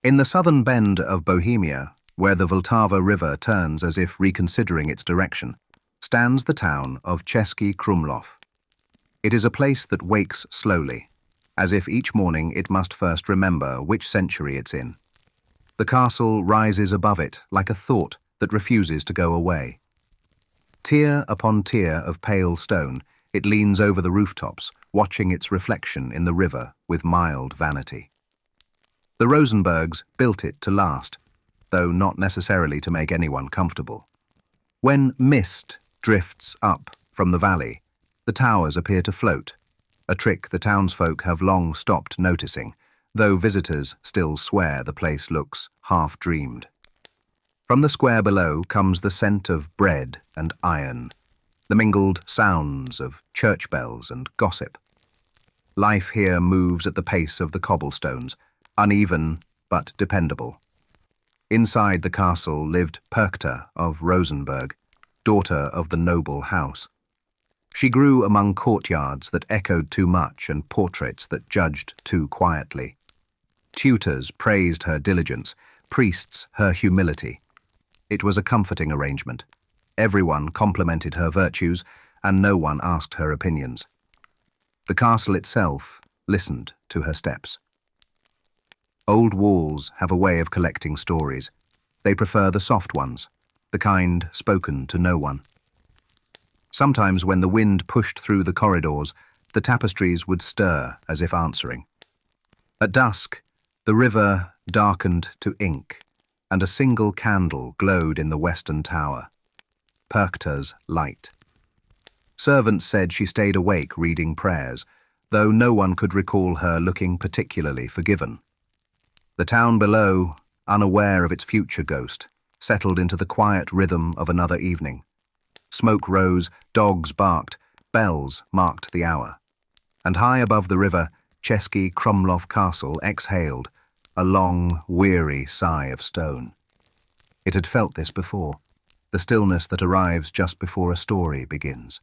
In the southern bend of Bohemia, where the Vltava river turns as if reconsidering its direction, stands the town of Český Krumlov. It is a place that wakes slowly, as if each morning it must first remember which century it's in. The castle rises above it like a thought that refuses to go away. Tier upon tier of pale stone, it leans over the rooftops, watching its reflection in the river with mild vanity. The Rosenbergs built it to last, though not necessarily to make anyone comfortable. When mist drifts up from the valley, the towers appear to float, a trick the townsfolk have long stopped noticing, though visitors still swear the place looks half-dreamed. From the square below comes the scent of bread and iron, the mingled sounds of church bells and gossip. Life here moves at the pace of the cobblestones, uneven but dependable. Inside the castle lived Perchta of Rosenberg, daughter of the noble house. She grew among courtyards that echoed too much and portraits that judged too quietly. Tutors praised her diligence, priests her humility. It was a comforting arrangement. Everyone complimented her virtues, and no one asked her opinions. The castle itself listened to her steps. Old walls have a way of collecting stories. They prefer the soft ones, the kind spoken to no one. Sometimes when the wind pushed through the corridors, the tapestries would stir as if answering. At dusk, the river darkened to ink, and a single candle glowed in the western tower, Perchta's light. Servants said she stayed awake reading prayers, though no one could recall her looking particularly forgiven. The town below, unaware of its future ghost, settled into the quiet rhythm of another evening. Smoke rose, dogs barked, bells marked the hour. And high above the river, Český Krumlov castle exhaled, a long, weary sigh of stone. It had felt this before, the stillness that arrives just before a story begins.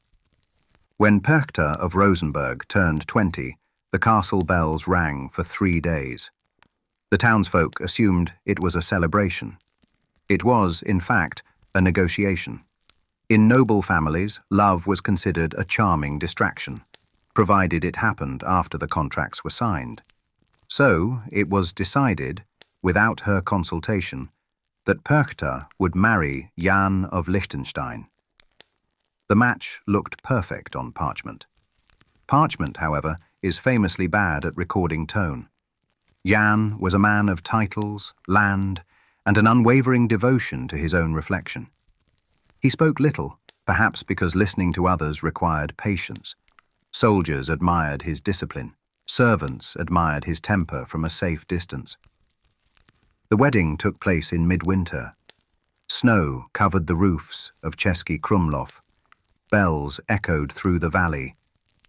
When Perchta of Rosenberg turned 20, the castle bells rang for 3 days. The townsfolk assumed it was a celebration. It was, in fact, a negotiation. In noble families, love was considered a charming distraction, provided it happened after the contracts were signed. So, it was decided, without her consultation, that Perchta would marry Jan of Liechtenstein. The match looked perfect on parchment. Parchment, however, is famously bad at recording tone. Jan was a man of titles, land, and an unwavering devotion to his own reflection. He spoke little, perhaps because listening to others required patience. Soldiers admired his discipline. Servants admired his temper from a safe distance. The wedding took place in midwinter. Snow covered the roofs of Český Krumlov. Bells echoed through the valley,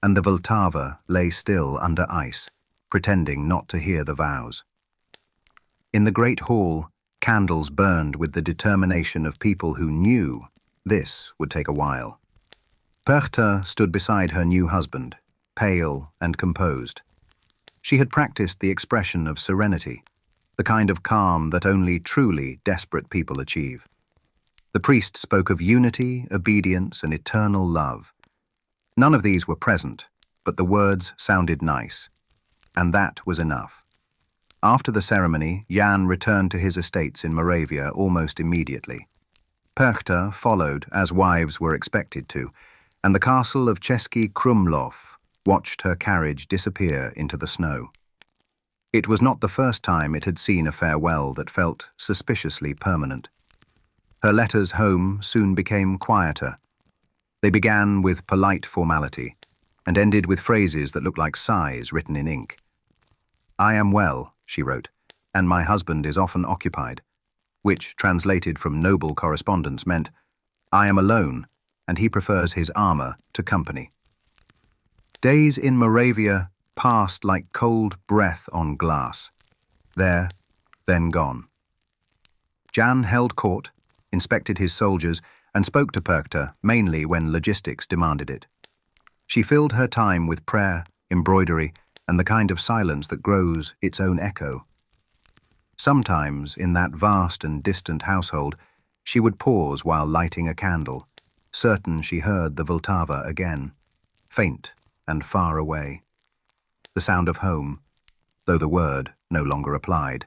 and the Vltava lay still under ice, pretending not to hear the vows. In the great hall, candles burned with the determination of people who knew this would take a while. Perchta stood beside her new husband, pale and composed. She had practiced the expression of serenity, the kind of calm that only truly desperate people achieve. The priest spoke of unity, obedience, and eternal love. None of these were present, but the words sounded nice, and that was enough. After the ceremony, Jan returned to his estates in Moravia almost immediately. Perchta followed, as wives were expected to, and the castle of Český Krumlov watched her carriage disappear into the snow. It was not the first time it had seen a farewell that felt suspiciously permanent. Her letters home soon became quieter. They began with polite formality and ended with phrases that looked like sighs written in ink. "I am well," she wrote, "and my husband is often occupied," which, translated from noble correspondence, meant, "I am alone, and he prefers his armor to company." Days in Moravia passed like cold breath on glass. There, then gone. Jan held court, inspected his soldiers, and spoke to Perchta mainly when logistics demanded it. She filled her time with prayer, embroidery, and the kind of silence that grows its own echo. Sometimes, in that vast and distant household, she would pause while lighting a candle, certain she heard the Vltava again, faint and far away. The sound of home, though the word no longer applied.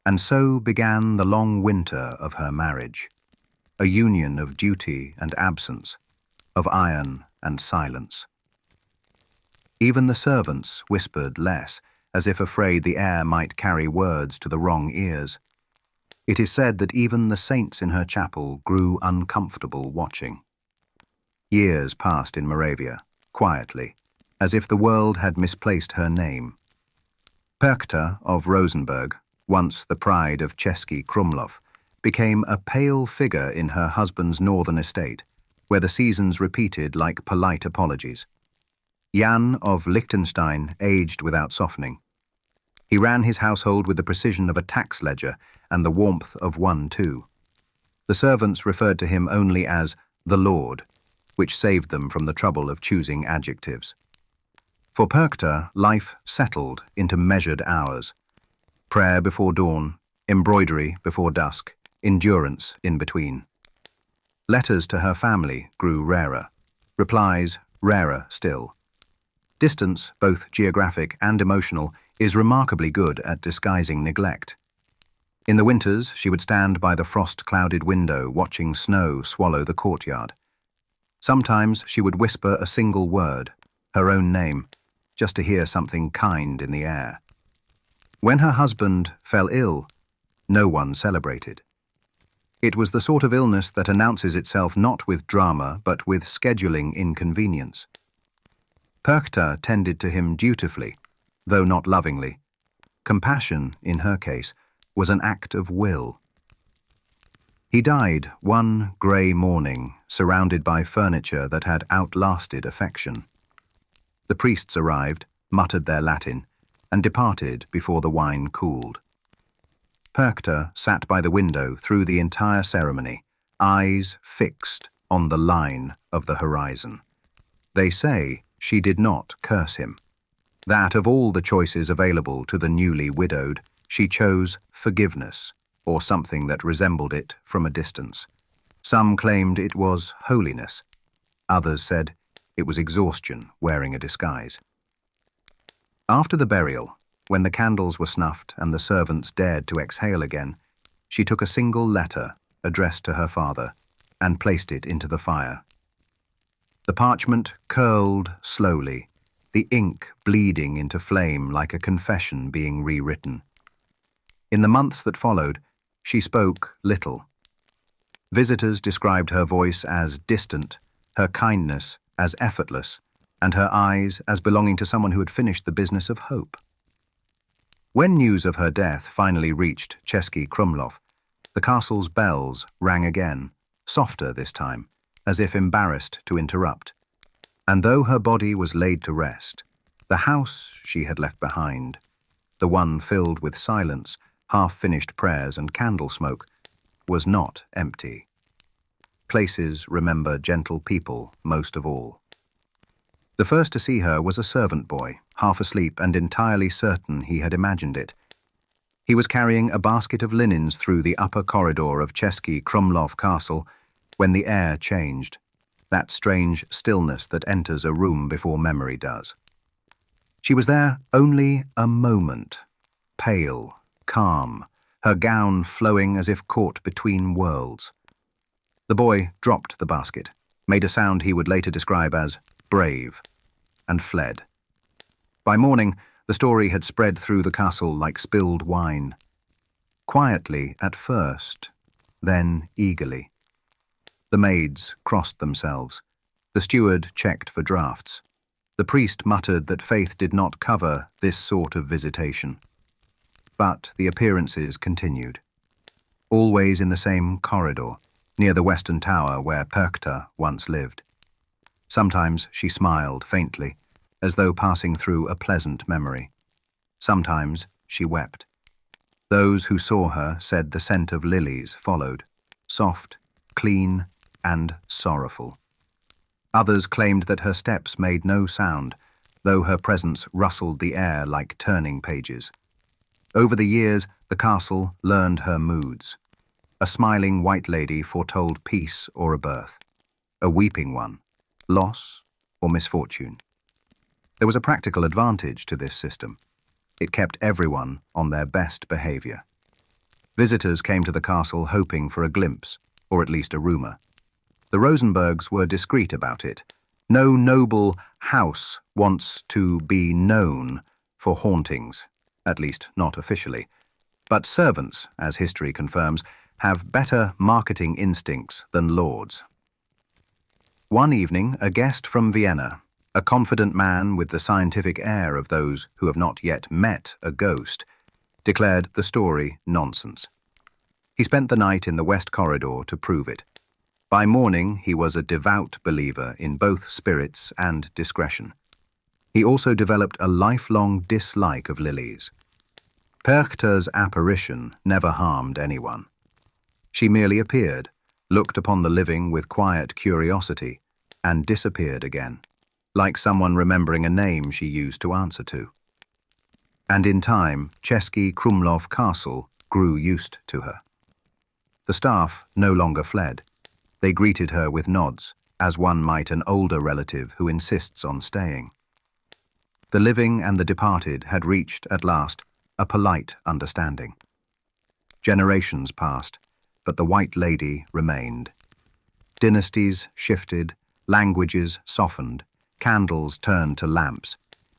And so began the long winter of her marriage, a union of duty and absence, of iron and silence. Even the servants whispered less, as if afraid the air might carry words to the wrong ears. It is said that even the saints in her chapel grew uncomfortable watching. Years passed in Moravia, quietly, as if the world had misplaced her name. Perkta of Rosenberg, once the pride of Český Krumlov, became a pale figure in her husband's northern estate, where the seasons repeated like polite apologies. Jan of Liechtenstein aged without softening. He ran his household with the precision of a tax ledger and the warmth of one too. The servants referred to him only as the Lord, which saved them from the trouble of choosing adjectives. For Perkta, life settled into measured hours. Prayer before dawn, embroidery before dusk, endurance in between. Letters to her family grew rarer, replies rarer still. Distance, both geographic and emotional, is remarkably good at disguising neglect. In the winters, she would stand by the frost-clouded window watching snow swallow the courtyard. Sometimes she would whisper a single word, her own name, just to hear something kind in the air. When her husband fell ill, no one celebrated. It was the sort of illness that announces itself not with drama but with scheduling inconvenience. Perkta tended to him dutifully, though not lovingly. Compassion, in her case, was an act of will. He died one grey morning, surrounded by furniture that had outlasted affection. The priests arrived, muttered their Latin, and departed before the wine cooled. Perkta sat by the window through the entire ceremony, eyes fixed on the line of the horizon. They say she did not curse him. That of all the choices available to the newly widowed, she chose forgiveness, or something that resembled it from a distance. Some claimed it was holiness. Others said it was exhaustion wearing a disguise. After the burial, when the candles were snuffed and the servants dared to exhale again, she took a single letter addressed to her father and placed it into the fire. The parchment curled slowly, the ink bleeding into flame like a confession being rewritten. In the months that followed, she spoke little. Visitors described her voice as distant, her kindness as effortless, and her eyes as belonging to someone who had finished the business of hope. When news of her death finally reached Český Krumlov, the castle's bells rang again, softer this time, as if embarrassed to interrupt. And though her body was laid to rest, the house she had left behind, the one filled with silence, half-finished prayers and candle smoke, was not empty. Places remember gentle people most of all. The first to see her was a servant boy, half asleep and entirely certain he had imagined it. He was carrying a basket of linens through the upper corridor of Český Krumlov Castle when the air changed, that strange stillness that enters a room before memory does. She was there only a moment, pale, calm, her gown flowing as if caught between worlds. The boy dropped the basket, made a sound he would later describe as brave, and fled. By morning, the story had spread through the castle like spilled wine. Quietly at first, then eagerly. The maids crossed themselves. The steward checked for drafts. The priest muttered that faith did not cover this sort of visitation. But the appearances continued. Always in the same corridor, near the western tower where Perkta once lived. Sometimes she smiled faintly, as though passing through a pleasant memory. Sometimes she wept. Those who saw her said the scent of lilies followed, soft, clean, and sorrowful. Others claimed that her steps made no sound, though her presence rustled the air like turning pages. Over the years, the castle learned her moods. A smiling white lady foretold peace or a birth. A weeping one, loss or misfortune. There was a practical advantage to this system. It kept everyone on their best behavior. Visitors came to the castle hoping for a glimpse, or at least a rumor. The Rosenbergs were discreet about it. No noble house wants to be known for hauntings, at least not officially. But servants, as history confirms, have better marketing instincts than lords. One evening, a guest from Vienna, a confident man with the scientific air of those who have not yet met a ghost, declared the story nonsense. He spent the night in the West Corridor to prove it. By morning, he was a devout believer in both spirits and discretion. He also developed a lifelong dislike of lilies. Perchta's apparition never harmed anyone. She merely appeared, looked upon the living with quiet curiosity, and disappeared again, like someone remembering a name she used to answer to. And in time, Český Krumlov Castle grew used to her. The staff no longer fled. They greeted her with nods, as one might an older relative who insists on staying. The living and the departed had reached, at last, a polite understanding. Generations passed, but the White Lady remained. Dynasties shifted, languages softened, candles turned to lamps,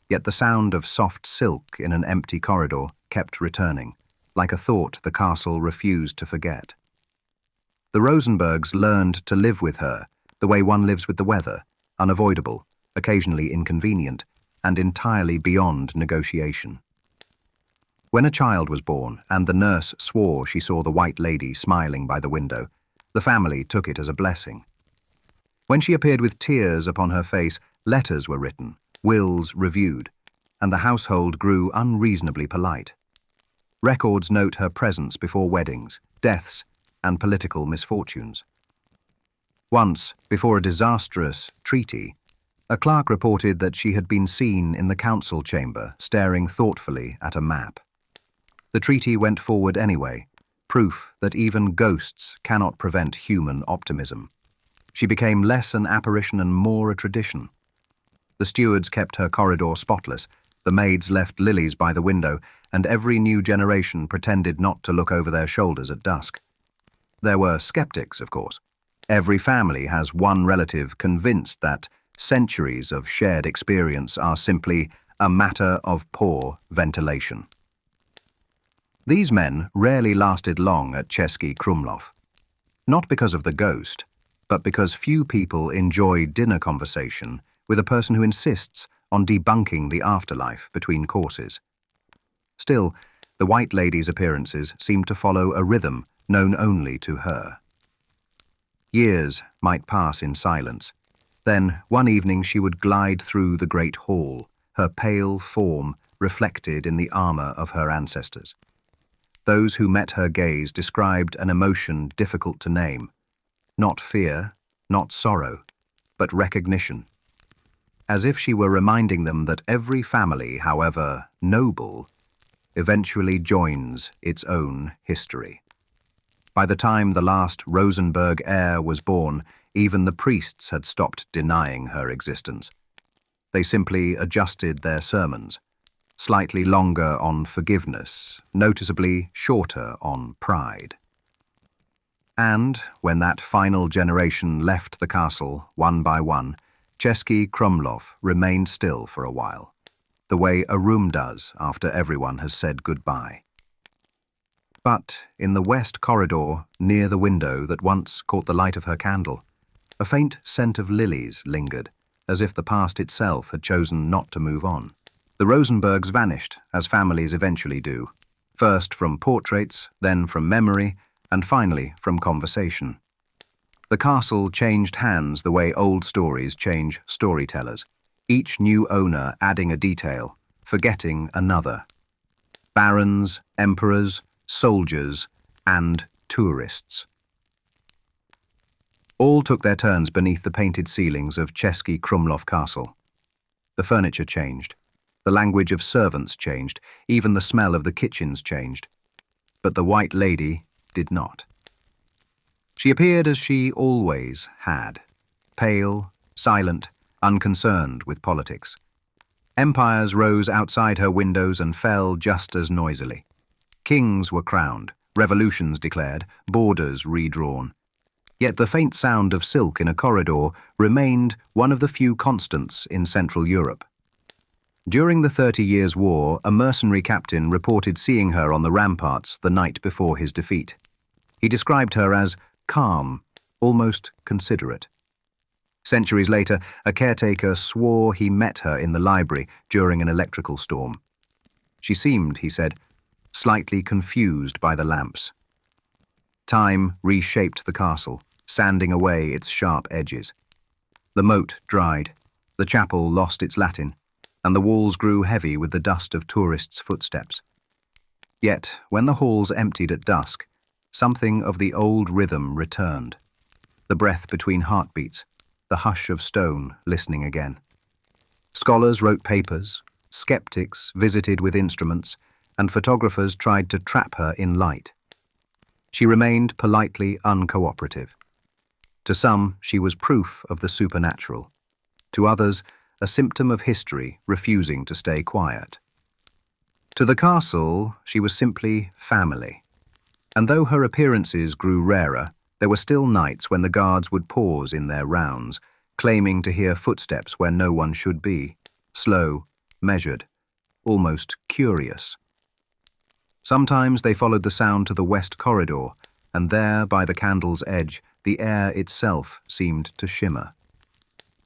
yet the sound of soft silk in an empty corridor kept returning, like a thought the castle refused to forget. The Rosenbergs learned to live with her the way one lives with the weather, unavoidable, occasionally inconvenient, and entirely beyond negotiation. When a child was born and the nurse swore she saw the White Lady smiling by the window, the family took it as a blessing. When she appeared with tears upon her face, letters were written, wills reviewed, and the household grew unreasonably polite. Records note her presence before weddings, deaths, and political misfortunes. Once, before a disastrous treaty, a clerk reported that she had been seen in the council chamber staring thoughtfully at a map. The treaty went forward anyway, proof that even ghosts cannot prevent human optimism. She became less an apparition and more a tradition. The stewards kept her corridor spotless, the maids left lilies by the window, and every new generation pretended not to look over their shoulders at dusk. There were skeptics, of course. Every family has one relative convinced that centuries of shared experience are simply a matter of poor ventilation. These men rarely lasted long at Český Krumlov. Not because of the ghost, but because few people enjoy dinner conversation with a person who insists on debunking the afterlife between courses. Still, the White Lady's appearances seemed to follow a rhythm known only to her. Years might pass in silence. Then, one evening she would glide through the great hall, her pale form reflected in the armor of her ancestors. Those who met her gaze described an emotion difficult to name. Not fear, not sorrow, but recognition. As if she were reminding them that every family, however noble, eventually joins its own history. By the time the last Rosenberg heir was born, even the priests had stopped denying her existence. They simply adjusted their sermons, slightly longer on forgiveness, noticeably shorter on pride. And when that final generation left the castle, one by one, Český Krumlov remained still for a while, the way a room does after everyone has said goodbye. But in the west corridor, near the window that once caught the light of her candle, a faint scent of lilies lingered, as if the past itself had chosen not to move on. The Rosenbergs vanished, as families eventually do, first from portraits, then from memory, and finally from conversation. The castle changed hands the way old stories change storytellers, each new owner adding a detail, forgetting another. Barons, emperors, soldiers, and tourists. All took their turns beneath the painted ceilings of Český Krumlov Castle. The furniture changed. The language of servants changed, even the smell of the kitchens changed. But the White Lady did not. She appeared as she always had, pale, silent, unconcerned with politics. Empires rose outside her windows and fell just as noisily. Kings were crowned, revolutions declared, borders redrawn. Yet the faint sound of silk in a corridor remained one of the few constants in Central Europe. During the 30 Years' War, a mercenary captain reported seeing her on the ramparts the night before his defeat. He described her as calm, almost considerate. Centuries later, a caretaker swore he met her in the library during an electrical storm. She seemed, he said, slightly confused by the lamps. Time reshaped the castle, sanding away its sharp edges. The moat dried, the chapel lost its Latin, and the walls grew heavy with the dust of tourists' footsteps. Yet, when the halls emptied at dusk, something of the old rhythm returned. The breath between heartbeats, the hush of stone listening again. Scholars wrote papers, skeptics visited with instruments, and photographers tried to trap her in light. She remained politely uncooperative. To some, she was proof of the supernatural. To others, a symptom of history refusing to stay quiet. To the castle, she was simply family. And though her appearances grew rarer, there were still nights when the guards would pause in their rounds, claiming to hear footsteps where no one should be, slow, measured, almost curious. Sometimes they followed the sound to the west corridor, and there, by the candle's edge, the air itself seemed to shimmer.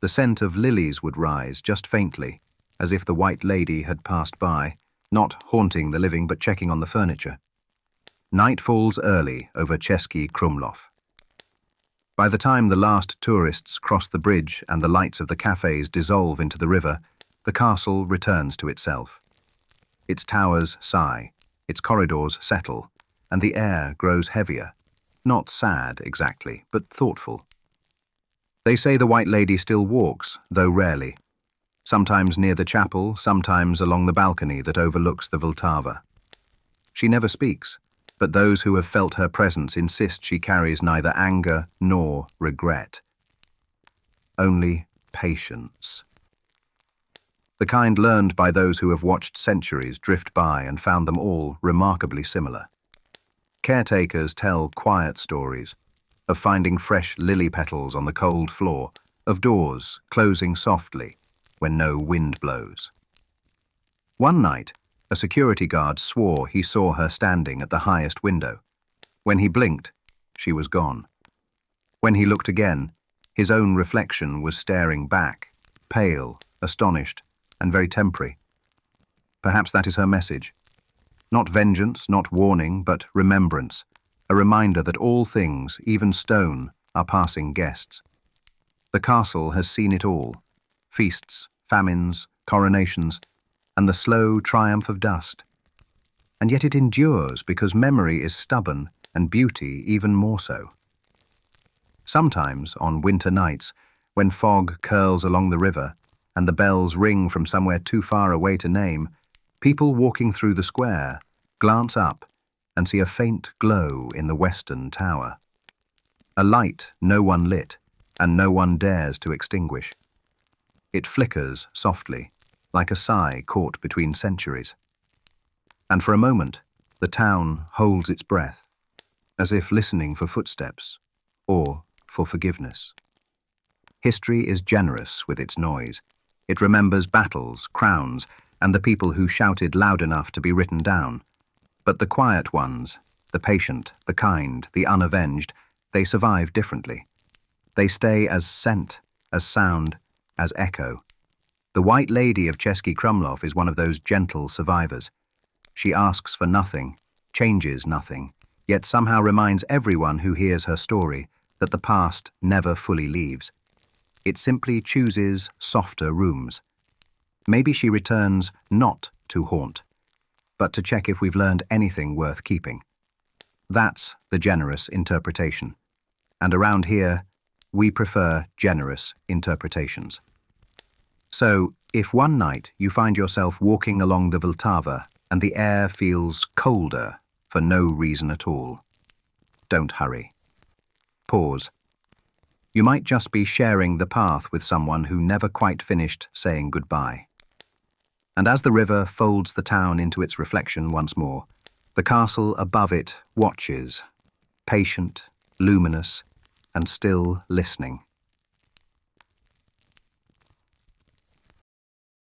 The scent of lilies would rise just faintly, as if the White Lady had passed by, not haunting the living but checking on the furniture. Night falls early over Český Krumlov. By the time the last tourists cross the bridge and the lights of the cafes dissolve into the river, the castle returns to itself. Its towers sigh, its corridors settle, and the air grows heavier, not sad exactly, but thoughtful. They say the White Lady still walks, though rarely, sometimes near the chapel, sometimes along the balcony that overlooks the Vltava. She never speaks, but those who have felt her presence insist she carries neither anger nor regret. Only patience. The kind learned by those who have watched centuries drift by and found them all remarkably similar. Caretakers tell quiet stories, of finding fresh lily petals on the cold floor, of doors closing softly when no wind blows. One night, a security guard swore he saw her standing at the highest window. When he blinked, she was gone. When he looked again, his own reflection was staring back, pale, astonished, and very temporary. Perhaps that is her message. Not vengeance, not warning, but remembrance, a reminder that all things, even stone, are passing guests. The castle has seen it all, feasts, famines, coronations, and the slow triumph of dust. And yet it endures because memory is stubborn and beauty even more so. Sometimes, on winter nights, when fog curls along the river and the bells ring from somewhere too far away to name, people walking through the square glance up and see a faint glow in the western tower. A light no one lit and no one dares to extinguish. It flickers softly, like a sigh caught between centuries. And for a moment, the town holds its breath, as if listening for footsteps, or for forgiveness. History is generous with its noise. It remembers battles, crowns, and the people who shouted loud enough to be written down. But the quiet ones, the patient, the kind, the unavenged, they survive differently. They stay as scent, as sound, as echo. The White Lady of Český Krumlov is one of those gentle survivors. She asks for nothing, changes nothing, yet somehow reminds everyone who hears her story that the past never fully leaves. It simply chooses softer rooms. Maybe she returns not to haunt, but to check if we've learned anything worth keeping. That's the generous interpretation. And around here, we prefer generous interpretations. So, if one night you find yourself walking along the Vltava and the air feels colder for no reason at all, don't hurry. Pause. You might just be sharing the path with someone who never quite finished saying goodbye. And as the river folds the town into its reflection once more, the castle above it watches, patient, luminous, and still listening.